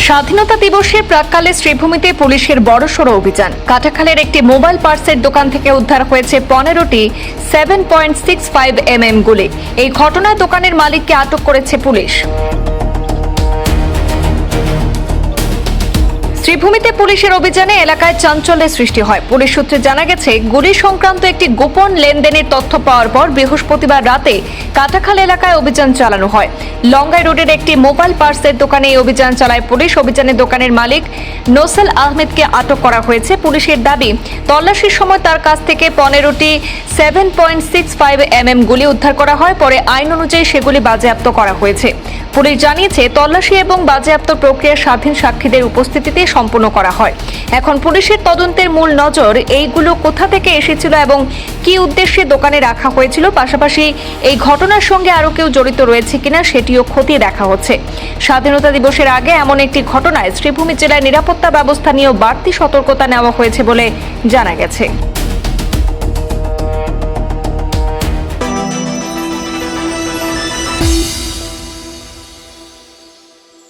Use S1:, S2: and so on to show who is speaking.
S1: স্বাধীনতা দিবসের প্রাক্কালে শ্রীভূমিতে পুলিশের বড়সড় অভিযান। কাটাখালের একটি মোবাইল পার্সের দোকান থেকে উদ্ধার হয়েছে 15টি 7.65 mm গুলি। এই ঘটনায় দোকানের মালিককে আটক করেছে পুলিশ। শ্রীভূমিতে পুলিশের অভিযানে এলাকায় চাঞ্চল্যের সৃষ্টি হয়। পুলিশ সূত্রে জানা গেছে, গুলি সংক্রান্ত একটি গোপন লেনদেনের তথ্য পাওয়ার পর বৃহস্পতিবার রাতে কাটাখাল এলাকায় অভিযান চালানো হয়। লঙ্গাই রোডের একটি মোবাইল পার্সের দোকানে এই অভিযান চালায় পুলিশ। অভিযানে দোকানের মালিক নোসেল আহমেদকে আটক করা হয়েছে। পুলিশের দাবি, তল্লাশির সময় তার কাছ থেকে 15টি 7.65 mm গুলি উদ্ধার করা হয়। পরে আইন অনুযায়ী সেগুলি বাজেয়াপ্ত করা হয়েছে। পুলিশ জানিয়েছে, তল্লাশি এবং বাজেয়াপ্ত প্রক্রিয়া স্বাধীন সাক্ষীদের উপস্থিতিতে সম্পন্ন করা হয়। এখন পুলিশের তদন্তের মূল নজর এইগুলো কোথা থেকে এসেছিল এবং কি উদ্দেশ্যে দোকানে রাখা হয়েছিল, পাশাপাশি এই ঘটনার সঙ্গে আরো কেউ জড়িত রয়েছে কিনা সেটিও খতিয়ে দেখা হচ্ছে। স্বাধীনতা দিবসের আগে এমন একটি ঘটনায় শ্রীভূমি জেলায় নিরাপত্তা ব্যবস্থা নিয়েও বাড়তি সতর্কতা নেওয়া হয়েছে বলে জানা গেছে।